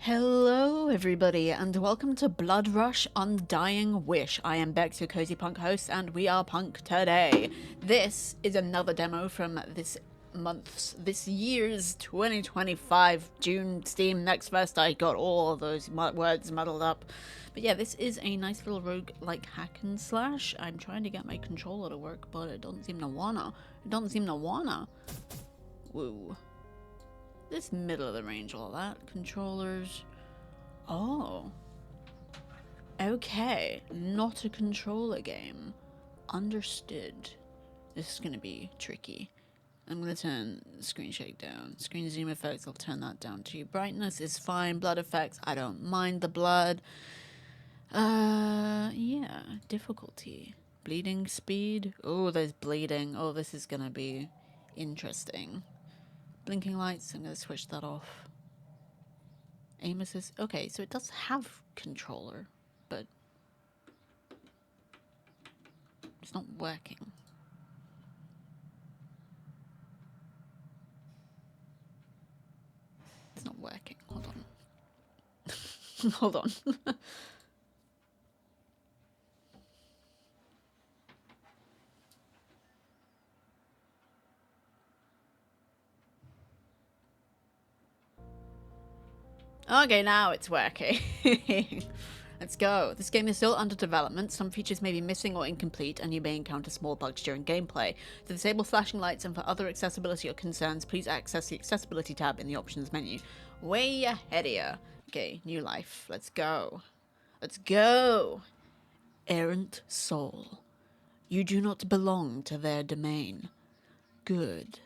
Hello everybody and welcome to Bloodrush Undying Wish. I am Bex, your cozy punk host, and we are punk today. This is another demo from this year's 2025 June Steam NextFest. I got all of those words muddled up. But yeah, this is a nice little rogue-like hack and slash. I'm trying to get my controller to work, but it doesn't seem to wanna. Woo. This middle of the range, all that. Controllers. Oh. Okay. Not a controller game. Understood. This is gonna be tricky. I'm gonna turn screen shake down. Screen zoom effects, I'll turn that down too. Brightness is fine. Blood effects, I don't mind the blood. Yeah. Difficulty. Bleeding speed. Oh, there's bleeding. Oh, this is gonna be interesting. Blinking lights, I'm going to switch that off. Aim assist. Okay, so it does have controller, but it's not working. It's not working. Hold on. Hold on. Okay, now it's working. Let's go. This game is still under development. Some features may be missing or incomplete, and you may encounter small bugs during gameplay. To disable flashing lights and for other accessibility or concerns, please access the accessibility tab in the options menu. Way ahead of ya. Okay, new life. Let's go. Let's go. Errant soul. You do not belong to their domain. Good.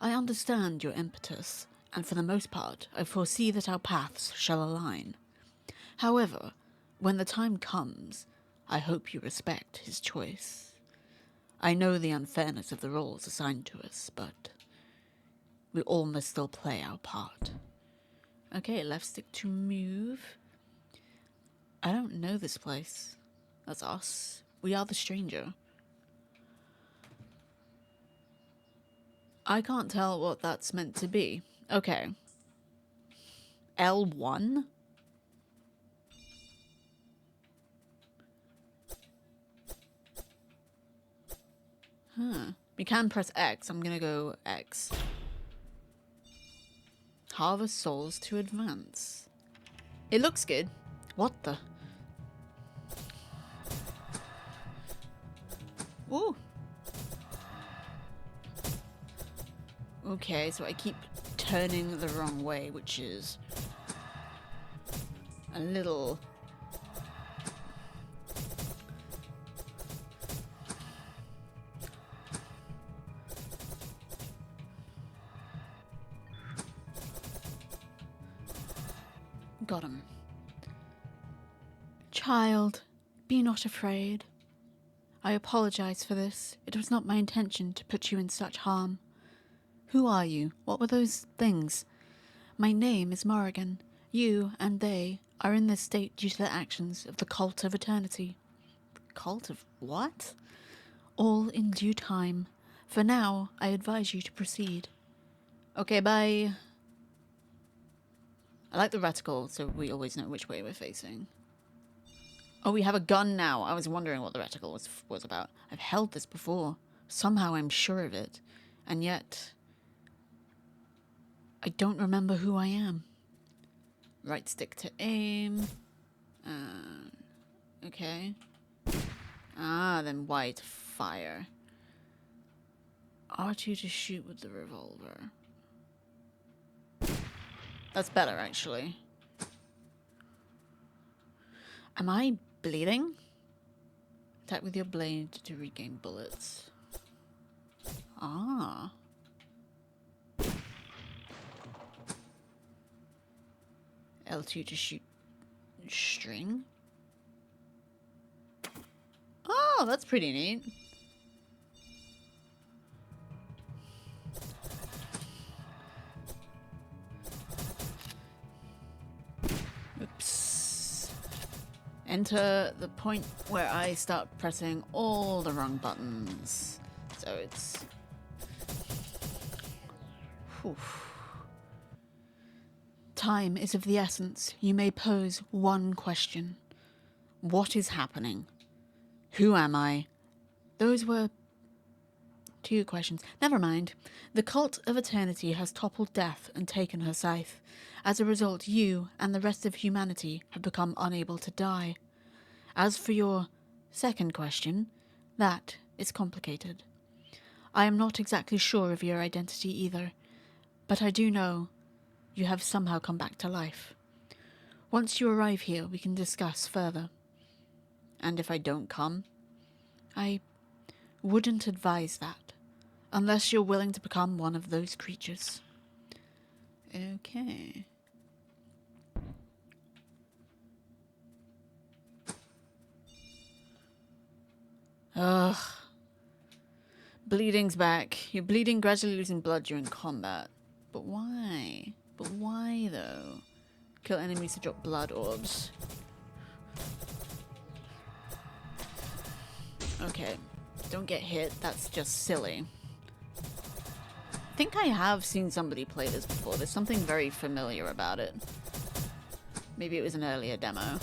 I understand your impetus, and for the most part, I foresee that our paths shall align. However, when the time comes, I hope you respect his choice. I know the unfairness of the roles assigned to us, but we all must still play our part. Okay, left stick to move. I don't know this place. That's us. We are the stranger. I can't tell what that's meant to be. Okay. L1? Huh. We can press X. I'm gonna go X. Harvest souls to advance. It looks good. What the? Ooh. Okay, so I keep turning the wrong way, which is a little... Got him. Child, be not afraid. I apologize for this. It was not my intention to put you in such harm. Who are you? What were those things? My name is Morrigan. You and they are in this state due to the actions of the Cult of Eternity. Cult of what? All in due time. For now, I advise you to proceed. Okay, bye. I like the reticle, so we always know which way we're facing. Oh, we have a gun now. I was wondering what the reticle was about. I've held this before. Somehow I'm sure of it. And yet... I don't remember who I am. Right stick to aim. Okay. Ah, then Y to fire. R2 to shoot with the revolver. That's better, actually. Am I bleeding? Attack with your blade to regain bullets. Ah. L2 to shoot string. Oh, that's pretty neat. Oops. Enter the point where I start pressing all the wrong buttons. So it's... Whew. Time is of the essence. You may pose one question. What is happening? Who am I? Those were 2 questions. Never mind. The cult of eternity has toppled death and taken her scythe. As a result, you and the rest of humanity have become unable to die. As for your second question, that is complicated. I am not exactly sure of your identity either, but I do know you have somehow come back to life. Once you arrive here, we can discuss further. And if I don't come, I wouldn't advise that, unless you're willing to become one of those creatures. Okay. Ugh. Bleeding's back. You're bleeding, gradually losing blood during combat. But why? But why, though? Kill enemies to drop blood orbs. Okay. Don't get hit. That's just silly. I think I have seen somebody play this before. There's something very familiar about it. Maybe it was an earlier demo.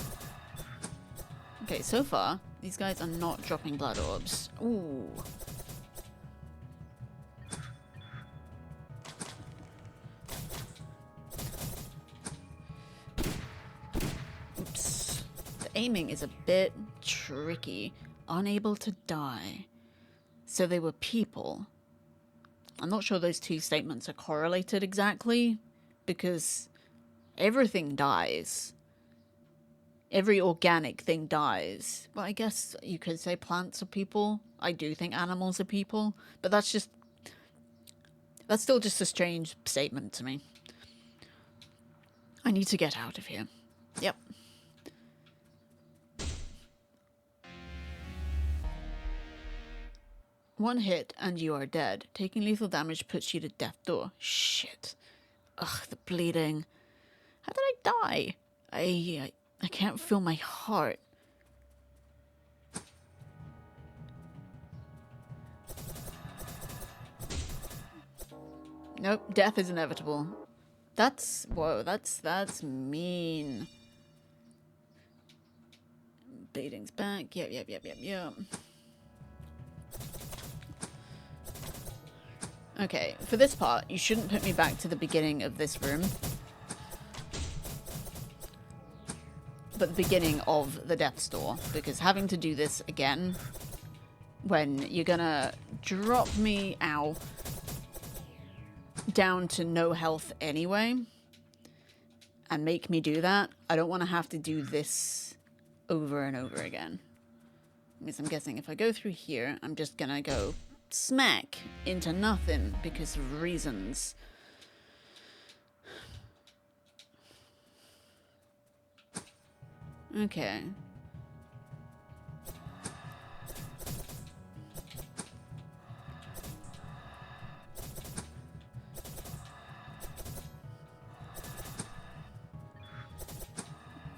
Okay, so far, these guys are not dropping blood orbs. Ooh. Oops. The aiming is a bit tricky. Unable to die. So they were people. I'm not sure those 2 statements are correlated exactly, because everything dies. Every organic thing dies. But I guess you could say plants are people. I do think animals are people. But that's still just a strange statement to me. I need to get out of here. Yep. One hit and you are dead. Taking lethal damage puts you to death door. Shit. Ugh, the bleeding. How did I die? I can't feel my heart. Nope, death is inevitable. Whoa, that's mean. Bleeding's back. Yep. Okay, for this part, you shouldn't put me back to the beginning of this room. But the beginning of the death's door, because having to do this again when you're gonna drop me down to no health anyway and make me do that, I don't want to have to do this over and over again. Because I'm guessing if I go through here, I'm just gonna go smack into nothing because of reasons. Okay.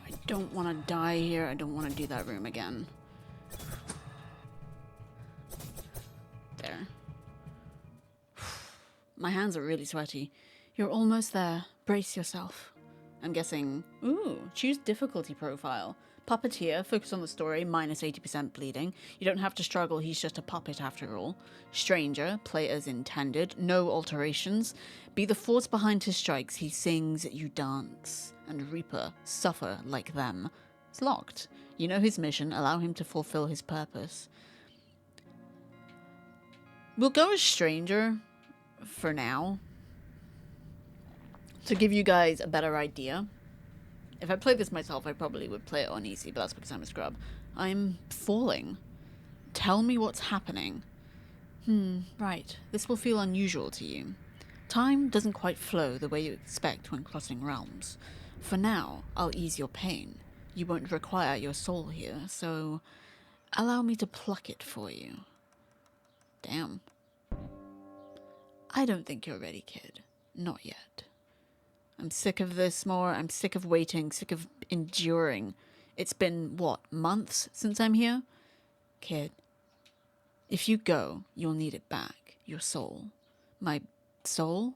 I don't want to die here. I don't want to do that room again. There. My hands are really sweaty. You're almost there. Brace yourself. I'm guessing... Ooh, choose difficulty profile. Puppeteer, focus on the story, minus 80% bleeding. You don't have to struggle, he's just a puppet after all. Stranger, play as intended, no alterations. Be the force behind his strikes, he sings, you dance. And Reaper, suffer like them. It's locked. You know his mission, allow him to fulfill his purpose. We'll go as Stranger for now, to give you guys a better idea. If I played this myself, I probably would play it on easy, but that's because I'm a scrub. I'm falling. Tell me what's happening. Right. This will feel unusual to you. Time doesn't quite flow the way you expect when crossing realms. For now, I'll ease your pain. You won't require your soul here, so allow me to pluck it for you. Damn. I don't think you're ready, kid. Not yet. I'm sick of this more. I'm sick of waiting, sick of enduring. It's been, what, months since I'm here? Kid, if you go, you'll need it back. Your soul. My soul?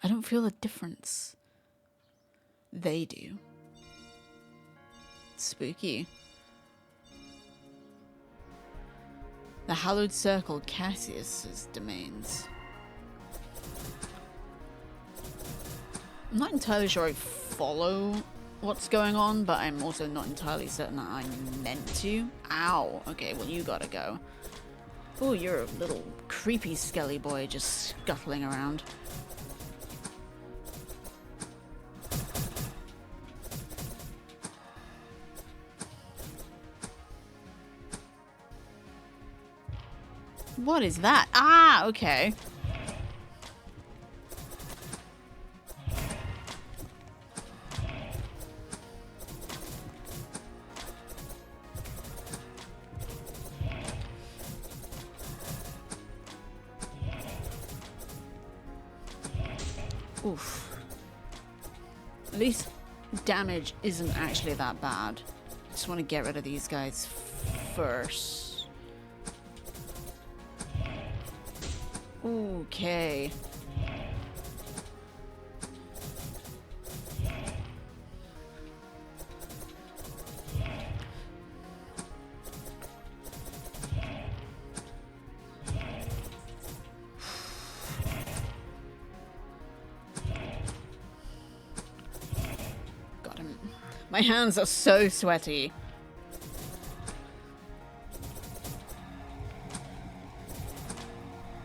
I don't feel a difference. They do. Spooky. The hallowed circle, Cassius's domains. I'm not entirely sure I follow what's going on, but I'm also not entirely certain that I'm meant to. Ow. Okay, well you gotta go. Oh, you're a little creepy skelly boy just scuttling around. What is that? Ah, okay. Oof. At least damage isn't actually that bad. Just want to get rid of these guys first. Okay. Got him. My hands are so sweaty.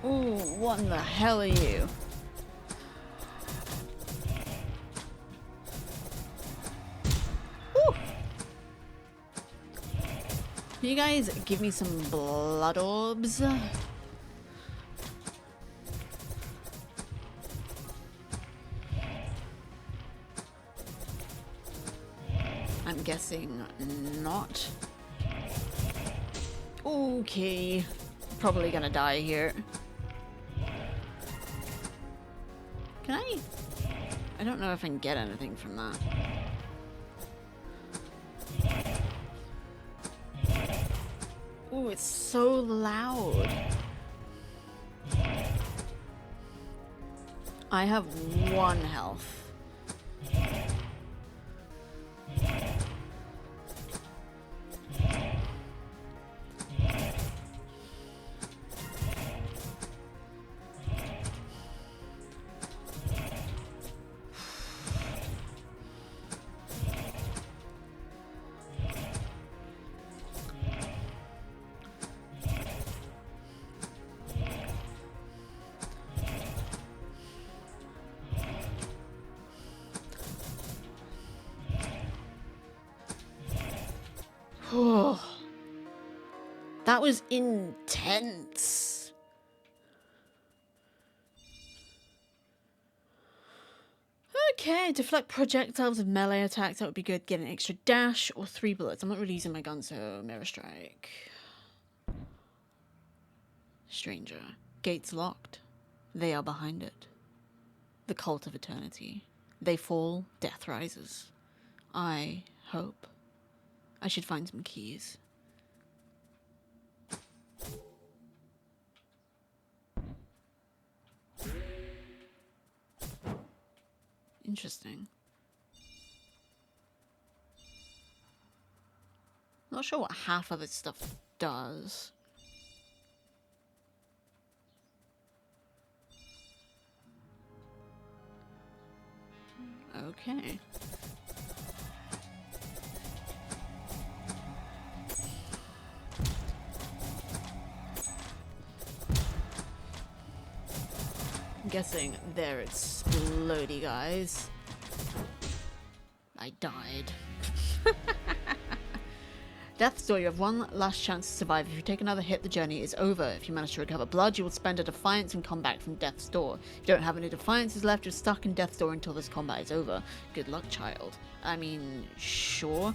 Ooh, what in the hell are you? Ooh. Can you guys give me some blood orbs? I'm guessing not. Okay. Probably gonna die here. Can I don't know if I can get anything from that. Ooh, it's so loud. I have 1 health. That was intense. Okay, deflect projectiles with melee attacks. That would be good. Get an extra dash or 3 bullets. I'm not really using my gun, so mirror strike. Stranger. Gates locked. They are behind it. The cult of eternity. They fall, death rises. I hope. I should find some keys. Interesting. Not sure what half of this stuff does. Okay. I'm guessing they're explodey guys. I died. Death's Door, you have 1 last chance to survive. If you take another hit, the journey is over. If you manage to recover blood, you will spend a Defiance and come back from Death's Door. If you don't have any Defiances left, you're stuck in Death's Door until this combat is over. Good luck, child. I mean, sure.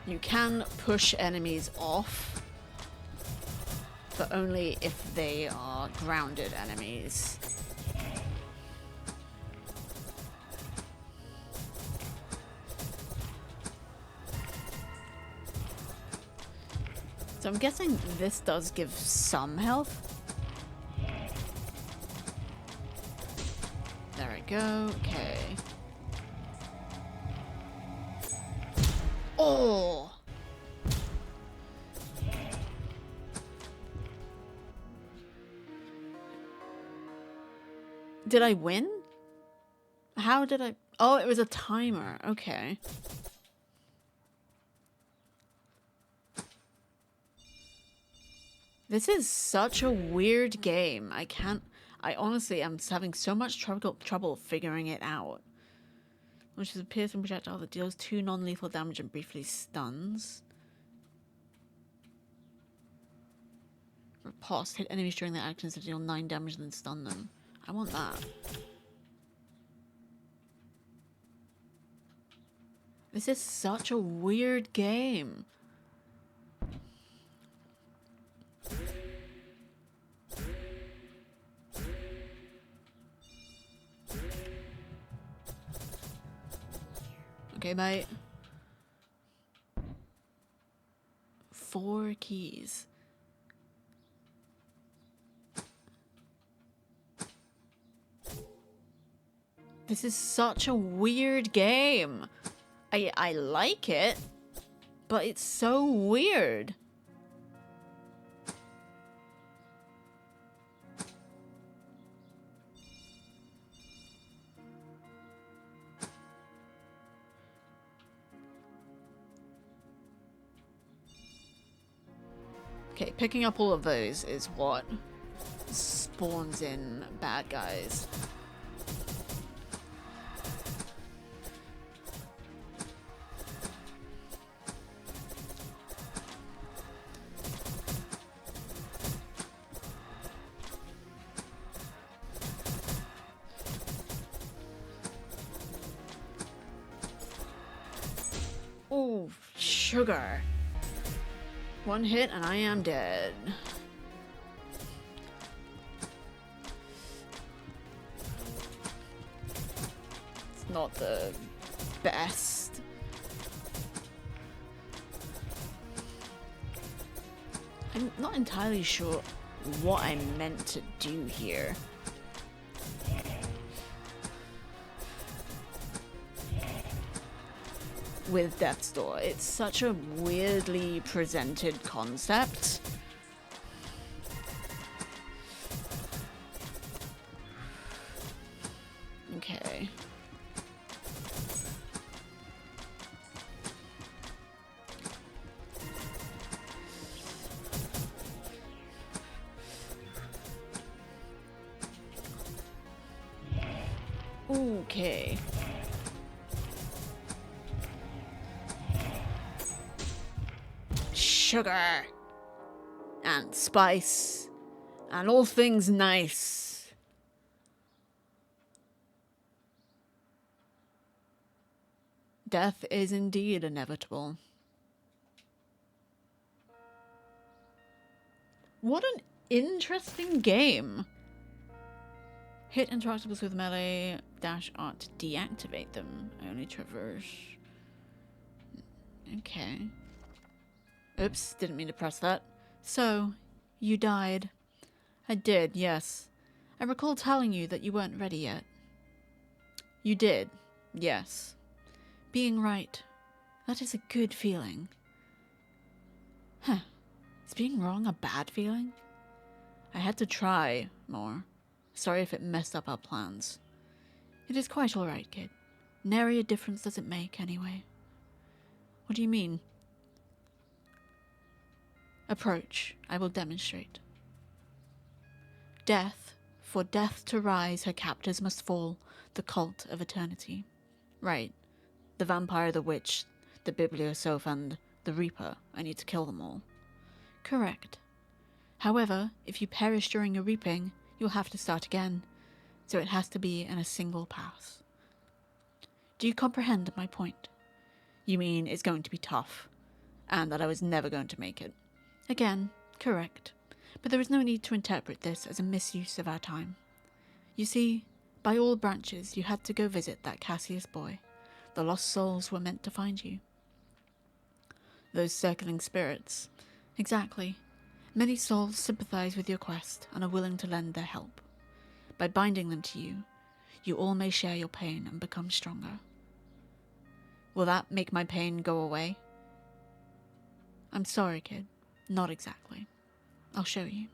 You can push enemies off, but only if they are grounded enemies. So I'm guessing this does give some health. There we go. Okay. Oh! Did I win? How did I... Oh, it was a timer. Okay. This is such a weird game. I honestly am having so much trouble figuring it out. Which is a piercing projectile that deals 2 non-lethal damage and briefly stuns. Riposte. Hit enemies during their actions to deal 9 damage and then stun them. I want that. This is such a weird game. Okay, mate. 4 keys. This is such a weird game. I like it, but it's so weird. Okay, picking up all of those is what spawns in bad guys. Oh, sugar. 1 hit and I am dead. It's not the best. I'm not entirely sure what I'm meant to do here. With Death's Door. It's such a weirdly presented concept. Okay. Okay. Sugar and spice and all things nice. Death is indeed inevitable. What an interesting game. Hit interactables with melee, dash art to deactivate them. Only traverse. Okay. Oops, didn't mean to press that. So, you died. I did, yes. I recall telling you that you weren't ready yet. You did, yes. Being right. That is a good feeling. Huh. Is being wrong a bad feeling? I had to try more. Sorry if it messed up our plans. It is quite alright, kid. Nary a difference does it make, anyway. What do you mean? Approach. I will demonstrate. Death. For death to rise, her captors must fall. The cult of eternity. Right. The vampire, the witch, the bibliosoph, and the reaper. I need to kill them all. Correct. However, if you perish during your reaping, you'll have to start again. So it has to be in a single pass. Do you comprehend my point? You mean it's going to be tough, and that I was never going to make it. Again, correct. But there is no need to interpret this as a misuse of our time. You see, by all branches, you had to go visit that Cassius boy. The lost souls were meant to find you. Those circling spirits. Exactly. Many souls sympathize with your quest and are willing to lend their help. By binding them to you, you all may share your pain and become stronger. Will that make my pain go away? I'm sorry, kid. Not exactly. I'll show you.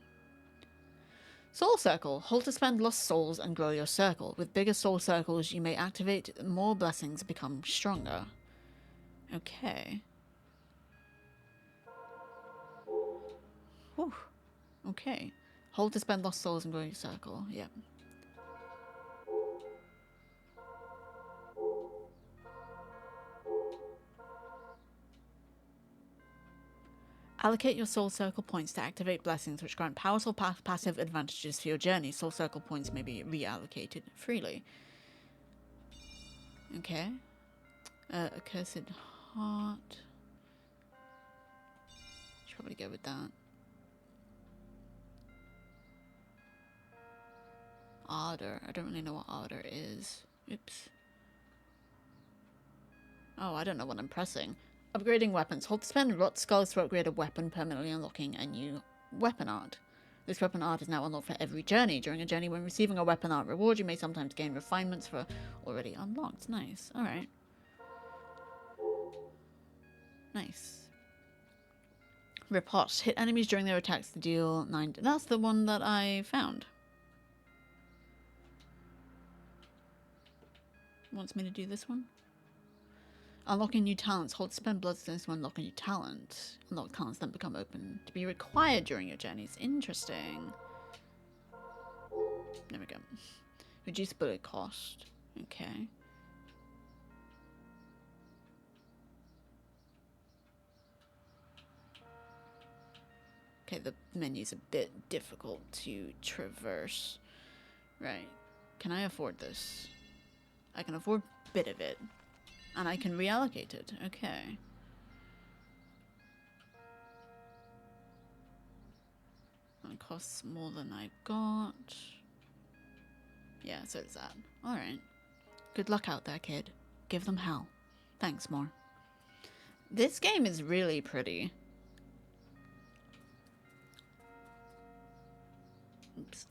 Soul Circle. Hold to spend lost souls and grow your circle. With bigger soul circles, you may activate more blessings and become stronger. Okay. Whew. Okay. Hold to spend lost souls and grow your circle. Yep. Allocate your Soul Circle points to activate blessings which grant powerful passive advantages for your journey. Soul Circle points may be reallocated freely. Okay. Accursed Heart. Should probably go with that. Ardor. I don't really know what Ardor is. Oops. Oh, I don't know what I'm pressing. Upgrading weapons. Hold to spend Rot Skulls to upgrade a weapon, permanently unlocking a new weapon art. This weapon art is now unlocked for every journey. During a journey, when receiving a weapon art reward, you may sometimes gain refinements for already unlocked. Nice. Alright. Nice. Riposte. Hit enemies during their attacks to deal 9... That's the one that I found. Wants me to do this one? Unlocking new talents. Hold to spend bloodstones to unlock a new talent. Unlock talents then become open to be required during your journeys. Interesting. There we go. Reduce bullet cost. Okay. Okay, the menu's a bit difficult to traverse. Right. Can I afford this? I can afford a bit of it. And I can reallocate it. Okay. It costs more than I got. Yeah, so does that. Alright. Good luck out there, kid. Give them hell. Thanks, more. This game is really pretty. Oops.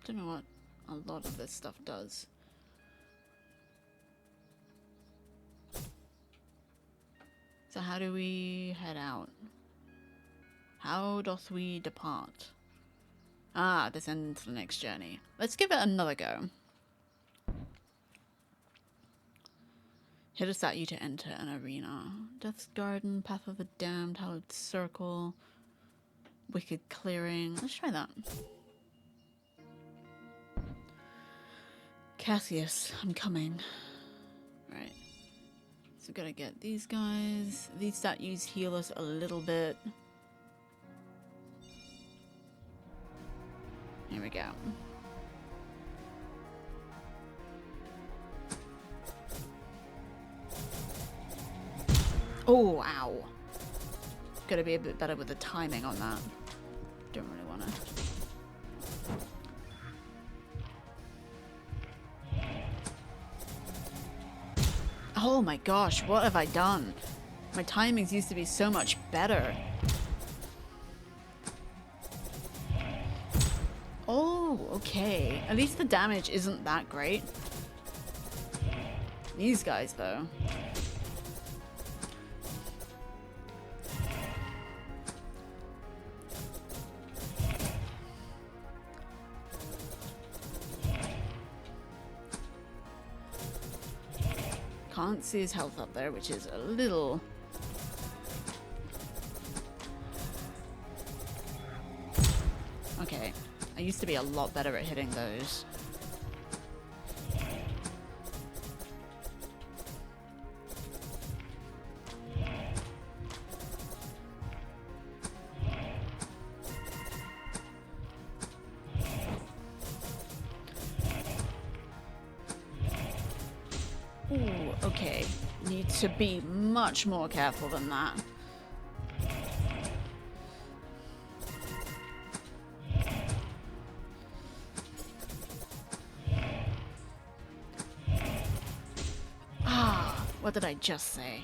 Don't know what a lot of this stuff does. So how do we head out? How doth we depart? Ah, descend to the next journey. Let's give it another go. Hit a statue to enter an arena. Death's Garden, Path of the Damned, Hallowed Circle, Wicked Clearing. Let's try that. Cassius, I'm coming. Right. So gotta get these guys. These statues heal us a little bit. Here we go. Oh, ow. Gotta be a bit better with the timing on that. Don't really wanna. Oh my gosh, what have I done? My timings used to be so much better. Oh, okay. At least the damage isn't that great. These guys, though. Can't see his health up there, which is a little... Okay. I used to be a lot better at hitting those. Ooh, okay. Need to be much more careful than that. What did I just say?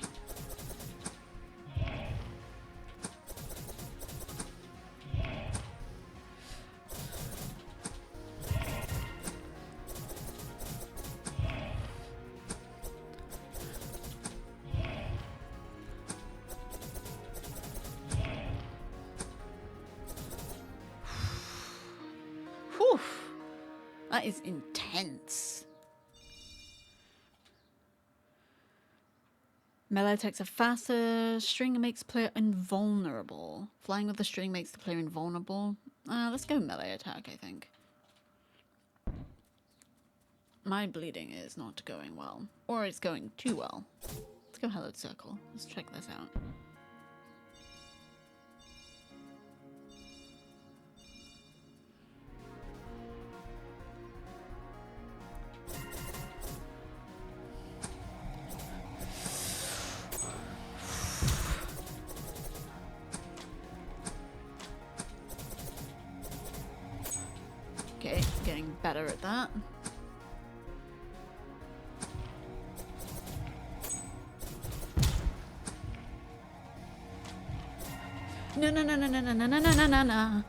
Whew. That is intense. Melee attacks are faster. String makes player invulnerable. Flying with the string makes the player invulnerable. Let's go melee attack, I think. My bleeding is not going well. Or it's going too well. Let's go Hallowed Circle. Let's check this out. Okay, getting better at that. No, no, no, no, no, no, no, no, no, no, no.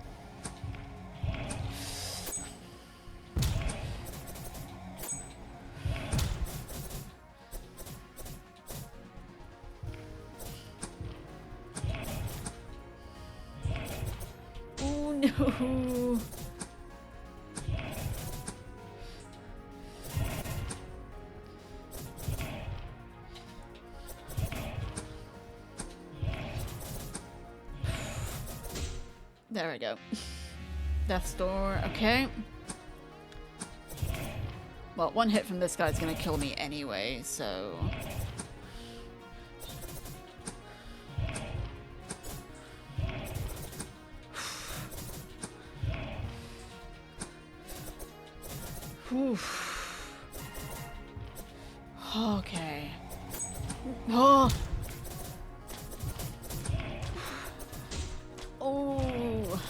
Oh no. There we go. Death's Door, okay. Well, one hit from this guy's gonna kill me anyway, so... Okay. Oh! Oh!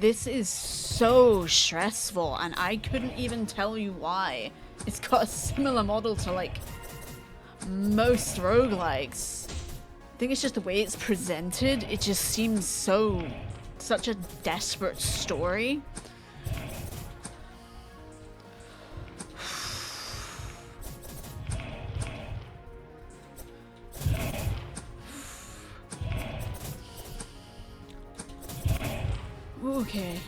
This is so stressful, and I couldn't even tell you why. It's got a similar model to, like, most roguelikes. I think it's just the way it's presented. It just seems such a desperate story. Okay.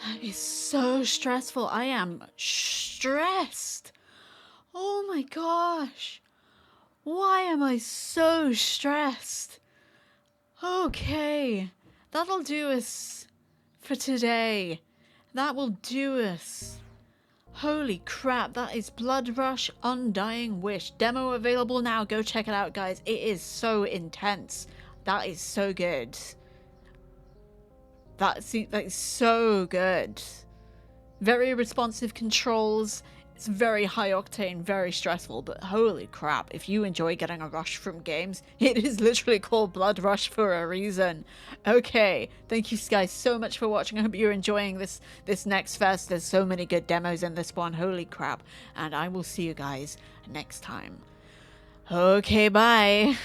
That is so stressful. I am stressed. Oh my gosh. Why am I so stressed? Okay. That'll do us for today. That will do us. Holy crap, that is Bloodrush Undying Wish. Demo available now. Go check it out, guys. It is so intense. That is so good. That's so good. Very responsive controls. It's very high octane, very stressful, but holy crap, if you enjoy getting a rush from games, it is literally called Bloodrush for a reason. Okay, thank you guys so much for watching. I hope you're enjoying this NextFest. There's so many good demos in this one, holy crap. And I will see you guys next time. Okay, bye.